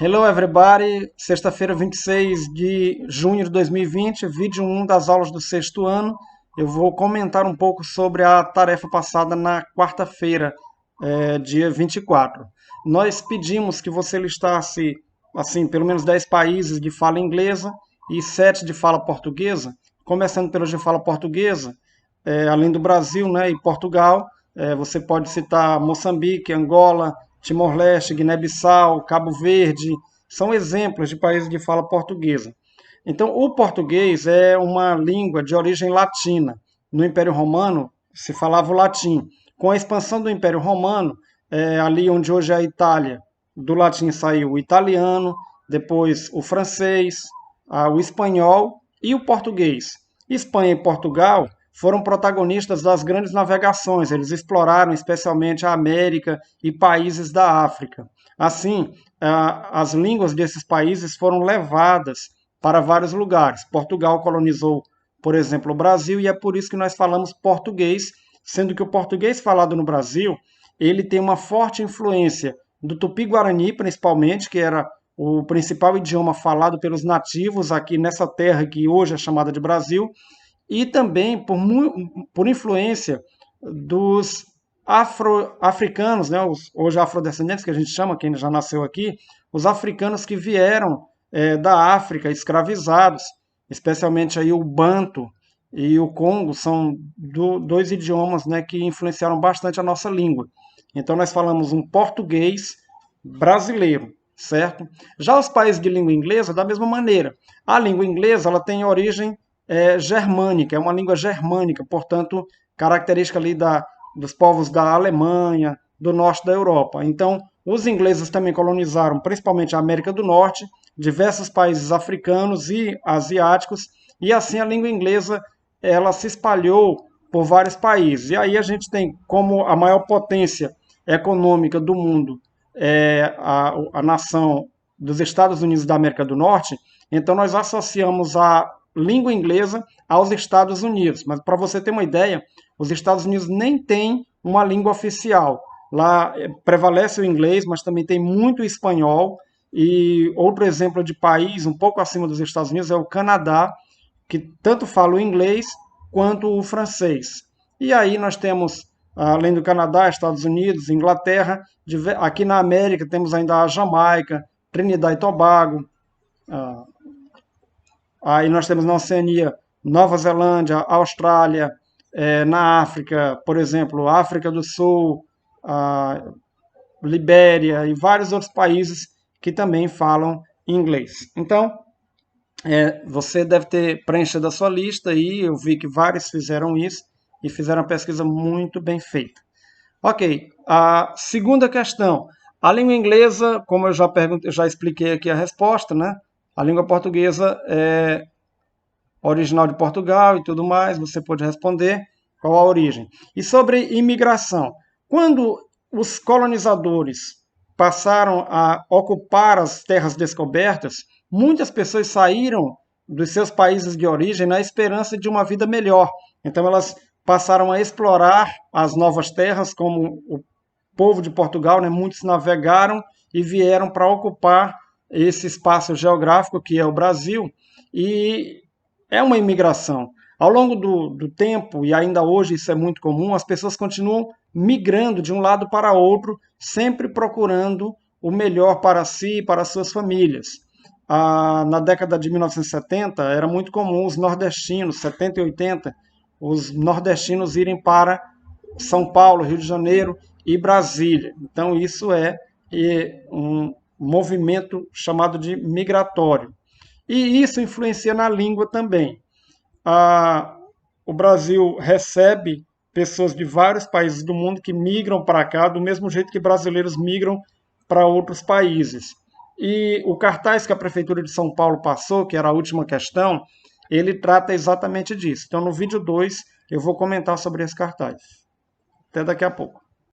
Hello everybody, sexta-feira 26 de junho de 2020, vídeo 1 das aulas do sexto ano. Eu vou comentar um pouco sobre a tarefa passada na quarta-feira, dia 24. Nós pedimos que você listasse, assim, pelo menos 10 países de fala inglesa e 7 de fala portuguesa. Começando pelos de fala portuguesa, além do Brasil, né, e Portugal, você pode citar Moçambique, Angola, Timor-Leste, Guiné-Bissau, Cabo Verde, são exemplos de países de fala portuguesa. Então, o português é uma língua de origem latina. No Império Romano se falava o latim. Com a expansão do Império Romano, ali onde hoje é a Itália, do latim saiu o italiano, depois o francês, o espanhol e o português. Espanha e Portugal foram protagonistas das grandes navegações. Eles exploraram especialmente a América e países da África. Assim, as línguas desses países foram levadas para vários lugares. Portugal colonizou, por exemplo, o Brasil, e é por isso que nós falamos português, sendo que o português falado no Brasil, ele tem uma forte influência do Tupi-Guarani, principalmente, que era o principal idioma falado pelos nativos aqui nessa terra que hoje é chamada de Brasil, e também por influência dos africanos, né, hoje afrodescendentes, que a gente chama, quem já nasceu aqui, os africanos que vieram da África escravizados, especialmente aí o Banto e o Congo, são dois idiomas, né, que influenciaram bastante a nossa língua. Então nós falamos um português brasileiro, certo? Já os países de língua inglesa, da mesma maneira. A língua inglesa ela tem origem germânica, é uma língua germânica, portanto, característica ali dos povos da Alemanha, do norte da Europa. Então, os ingleses também colonizaram principalmente a América do Norte, diversos países africanos e asiáticos, e assim a língua inglesa ela se espalhou por vários países. E aí a gente tem como a maior potência econômica do mundo a nação dos Estados Unidos da América do Norte, então nós associamos a língua inglesa aos Estados Unidos. Mas para você ter uma ideia, os Estados Unidos nem têm uma língua oficial. Lá prevalece o inglês, mas também tem muito espanhol. E outro exemplo de país um pouco acima dos Estados Unidos é o Canadá, que tanto fala o inglês quanto o francês. E aí nós temos, além do Canadá, Estados Unidos, Inglaterra, aqui na América temos ainda a Jamaica, Trinidad e Tobago, aí nós temos na Oceania, Nova Zelândia, Austrália, na África, por exemplo, África do Sul, Libéria e vários outros países que também falam inglês. Então, você deve ter preenchido a sua lista aí, eu vi que vários fizeram isso e fizeram uma pesquisa muito bem feita. Ok, a segunda questão. A língua inglesa, como eu já expliquei aqui a resposta, né? A língua portuguesa é original de Portugal e tudo mais, você pode responder qual a origem. E sobre imigração, quando os colonizadores passaram a ocupar as terras descobertas, muitas pessoas saíram dos seus países de origem na esperança de uma vida melhor. Então elas passaram a explorar as novas terras, como o povo de Portugal, né? Muitos navegaram e vieram para ocupar esse espaço geográfico que é o Brasil, e é uma imigração. Ao longo do tempo, e ainda hoje isso é muito comum, as pessoas continuam migrando de um lado para outro, sempre procurando o melhor para si e para suas famílias. Na década de 1970, era muito comum os nordestinos, 70 e 80, os nordestinos irem para São Paulo, Rio de Janeiro e Brasília. Então, isso é um movimento chamado de migratório. E isso influencia na língua também. O Brasil recebe pessoas de vários países do mundo que migram para cá, do mesmo jeito que brasileiros migram para outros países. E o cartaz que a Prefeitura de São Paulo passou, que era a última questão, ele trata exatamente disso. Então, no vídeo 2, eu vou comentar sobre esse cartaz. Até daqui a pouco.